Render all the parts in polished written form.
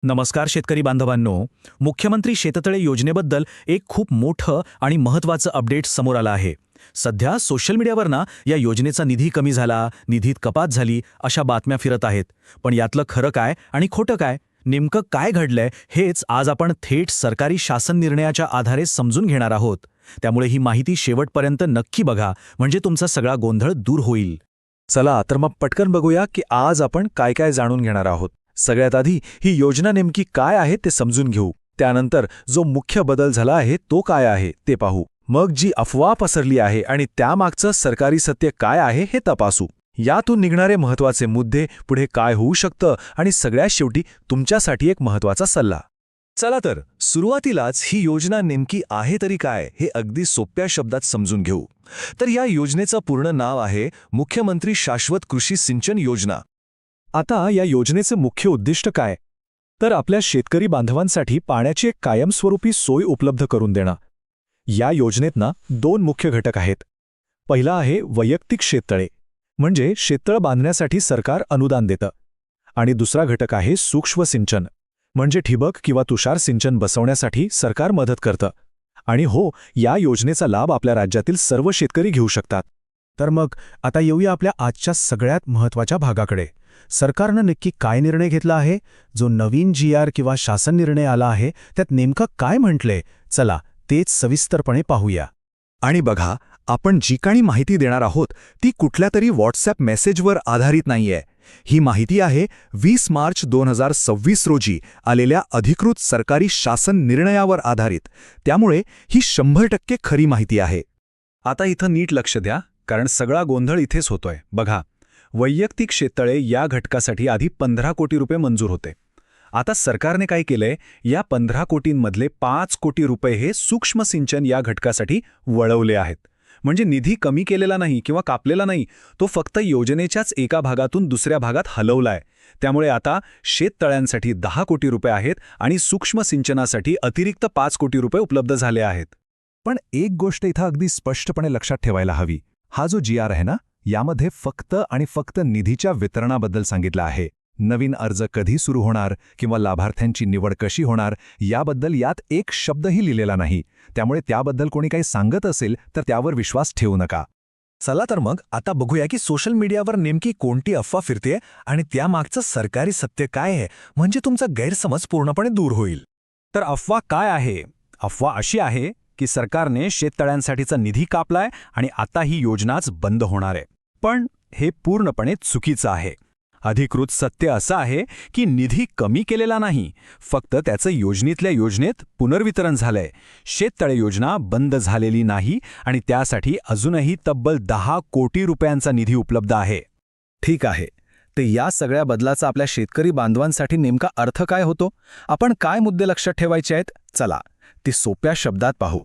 नमस्कार शेतकरी बांधवांनो. मुख्यमंत्री शेततळे योजनेबद्दल एक खूप मोठं आणि महत्त्वाचं अपडेट समोर आलं आहे. सध्या सोशल मीडियावर या योजनेचा निधी कमी झाला, निधीत कपात झाली अशा बातम्या फिरत आहेत. पण यातलं खरं काय आणि खोटं काय, नेमकं काय घडलंय हेच आज आपण थेट सरकारी शासन निर्णयाच्या आधारे समजून घेणार आहोत. त्यामुळे ही माहिती शेवटपर्यंत नक्की बघा, म्हणजे तुमचा सगळा गोंधळ दूर होईल. चला तर मग पटकन बघूया की आज आपण काय काय जाणून घेणार आहोत. सगळ्यात आधी ही योजना नेमकी काय आहे ते समजून घेऊ. त्यानंतर जो मुख्य बदल झाला आहे तो काय आहे ते पाहू. मग जी अफवा पसरली आहे आणि त्यामागचं सरकारी सत्य काय आहे हे तपासू. यातून निघणारे महत्त्वाचे मुद्दे, पुढे काय होऊ शकतं आणि सगळ्यात शेवटी तुमच्यासाठी एक महत्त्वाचा सल्ला. चला तर सुरुवातीलाच ही योजना नेमकी आहे तरी काय हे अगदी सोप्या शब्दात समजून घेऊ. तर या योजनेचं पूर्ण नाव आहे मुख्यमंत्री शाश्वत कृषी सिंचन योजना. आता या योजनेचे मुख्य उद्दिष्ट काय, तर आपल्या शेतकरी बांधवांसाठी पाण्याची एक कायमस्वरूपी सोय उपलब्ध करून देणं. या योजनेत दोन मुख्य घटक आहेत. पहिला आहे वैयक्तिक शेततळे, म्हणजे शेततळ बांधण्यासाठी सरकार अनुदान देतं. आणि दुसरा घटक आहे सूक्ष्म सिंचन, म्हणजे ठिबक किंवा तुषार सिंचन बसवण्यासाठी सरकार मदत करतं. आणि हो, या योजनेचा लाभ आपल्या राज्यातील सर्व शेतकरी घेऊ शकतात. तर मग आता येऊया आपल्या आजच्या सगळ्यात महत्त्वाच्या भागाकडे. सरकारनं नक्की काय निर्णय घेतला आहे, जो नवीन GR किंवा शासन निर्णय आला आहे त्यात नेमकं काय म्हटलंय, चला तेच सविस्तरपणे पाहूया. आणि बघा, आपण जी काही माहिती देणार आहोत ती कुठल्या तरी व्हॉट्सॲप मेसेजवर आधारित नाहीये. ही माहिती आहे 20 मार्च 2026 रोजी आलेल्या अधिकृत सरकारी शासन निर्णयावर आधारित. त्यामुळे ही 100% खरी माहिती आहे. आता इथं नीट लक्ष द्या, कारण सगळा गोंधळ इथेच होतोय. बघा, वैयक्तिक शेततळे या घटकासाठी आधी 15 कोटी रुपये मंजूर होते. आता सरकारने काय केलंय, या 15 कोटींमधले 5 कोटी रुपये हे सूक्ष्म सिंचन या घटकासाठी वळवले आहेत. म्हणजे निधी कमी केलेला नाही किंवा कापलेला नाही, तो फक्त योजनेच्याच एका भागातून दुसऱ्या भागात हलवलाय. त्यामुळे आता शेततळ्यांसाठी 10 कोटी रुपये आहेत आणि सूक्ष्म सिंचनासाठी अतिरिक्त 5 कोटी रुपये उपलब्ध झाले आहेत. पण एक गोष्ट इथं अगदी स्पष्टपणे लक्षात ठेवायला हवी. हा जो GR आहे यामध्ये फक्त आणि फक्त निधीच्या वितरणाबद्दल सांगितलं आहे. नवीन अर्ज कधी सुरू होणार किंवा लाभार्थ्यांची निवड कशी होणार याबद्दल यात एक शब्दही लिहिलेला नाही. त्यामुळे त्याबद्दल कोणी काही सांगत असेल तर त्यावर विश्वास ठेवू नका. चला तर मग आता बघूया की सोशल मीडियावर नेमकी कोणती अफवा फिरते आणि त्यामागचं सरकारी सत्य काय आहे, म्हणजे तुमचा गैरसमज पूर्णपणे दूर होईल. तर अफवा काय आहे? अफवा अशी आहे की सरकारने शेततळ्यांसाठीचा निधी कापलाय आणि आता ही योजनाच बंद होणार आहे. पण हे पूर्णपणे चुकीचं आहे. अधिकृत सत्य असं आहे की निधी कमी केलेला नाही, फक्त त्याचं योजनेतल्या योजनेत पुनर्वितरण झालंय. शेततळे योजना बंद झालेली नाही आणि त्यासाठी अजूनही तब्बल 10 कोटी रुपयांचा निधी उपलब्ध आहे. ठीक आहे, तर या सगळ्या बदलाचा आपल्या शेतकरी बांधवांसाठी नेमका अर्थ काय होतो, आपण काय मुद्दे लक्षात ठेवायचे आहेत, चला ते सोप्या शब्दात पाहू.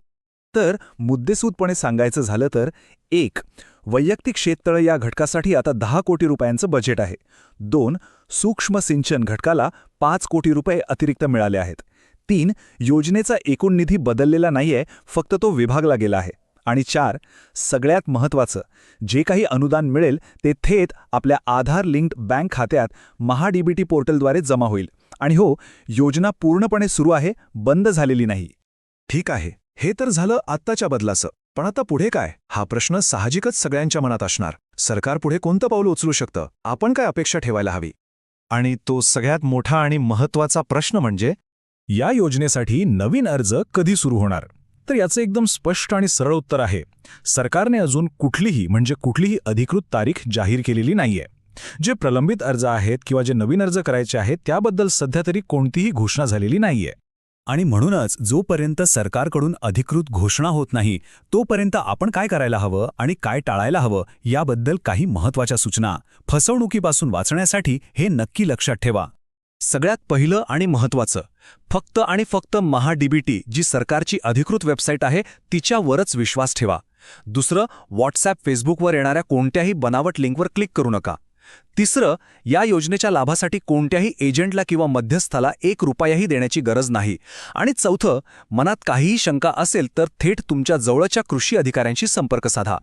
तर मुद्देसूदपणे सांगायचं झालं तर 1. वैयक्तिक शेततळे या घटकासाठी आता 10 कोटी रुपयांचं बजेट आहे. 2. सूक्ष्म सिंचन घटकाला 5 कोटी रुपये अतिरिक्त मिळाले आहेत. 3. योजनेचा एकूण निधी बदललेला नाहीये, फक्त तो विभागला गेला आहे. आणि 4. सगळ्यात महत्त्वाचं, जे काही अनुदान मिळेल ते थेट आपल्या आधार लिंक्ड बँक खात्यात महाडीबीटी पोर्टलद्वारे जमा होईल. आणि हो, योजना पूर्णपणे सुरू आहे, बंद झालेली नाही. ठीक आहे, हे तर झालं आत्ताच्या बदलाचं. पण आता पुढे काय, हा प्रश्न साहजिकच सगळ्यांच्या मनात असणार. सरकार पुढे कोणतं पाऊल उचलू शकतं, आपण काय अपेक्षा ठेवायला हवी? आणि तो सगळ्यात मोठा आणि महत्त्वाचा प्रश्न म्हणजे या योजनेसाठी नवीन अर्ज कधी सुरू होणार? तर याचं एकदम स्पष्ट आणि सरळ उत्तर आहे, सरकारने अजून कुठलीही अधिकृत तारीख जाहीर केलेली नाहीये. जे प्रलंबित अर्ज आहेत किंवा जे नवीन अर्ज करायचे आहेत त्याबद्दल सध्या तरी कोणतीही घोषणा झालेली नाहीये. आणि म्हणूनच जोपर्यंत सरकारकडून अधिकृत घोषणा होत नाही तोपर्यंत आपण काय करायला हवं आणि काय टाळायला हवं याबद्दल काही महत्त्वाच्या सूचना, फसवणुकीपासून वाचण्यासाठी हे नक्की लक्षात ठेवा. सगळ्यात पहिलं आणि महत्त्वाचं, फक्त आणि फक्त महाडीबीटी जी सरकारची अधिकृत वेबसाईट आहे तिच्यावरच विश्वास ठेवा. दुसरं, व्हॉट्सॲप फेसबुकवर येणाऱ्या कोणत्याही बनावट लिंकवर क्लिक करू नका. तिसरं, या योजनेच्या लाभासाठी कोणत्याही एजंटला किंवा मध्यस्थाला 1 रुपयाही देण्याची गरज नाही. आणि चौथं, मनात काहीही शंका असेल तर थेट तुमच्या जवळच्या कृषी अधिकाऱ्यांशी संपर्क साधा.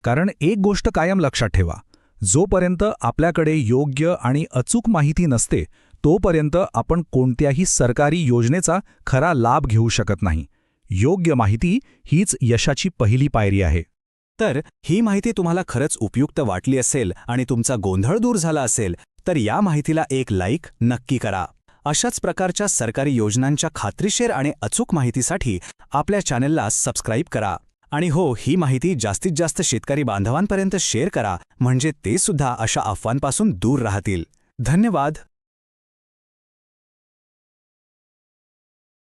कारण एक गोष्ट कायम लक्षात ठेवा, जोपर्यंत आपल्याकडे योग्य आणि अचूक माहिती नसते तोपर्यंत आपण कोणत्याही सरकारी योजनेचा खरा लाभ घेऊ शकत नाही. योग्य माहिती हीच यशाची पहिली पायरी आहे. तर ही माहिती तुम्हाला खरंच उपयुक्त वाटली असेल आणि तुमचा गोंधळ दूर झाला असेल तर या माहितीला एक लाईक नक्की करा. अशाच प्रकारच्या सरकारी योजनांच्या खात्रीशीर आणि अचूक माहितीसाठी आपल्या चॅनलला सबस्क्राईब करा. आणि हो, ही माहिती जास्तीत जास्त शेतकरी बांधवांपर्यंत शेअर करा म्हणजे ते सुद्धा अशा अफवांपासून दूर राहतील. धन्यवाद.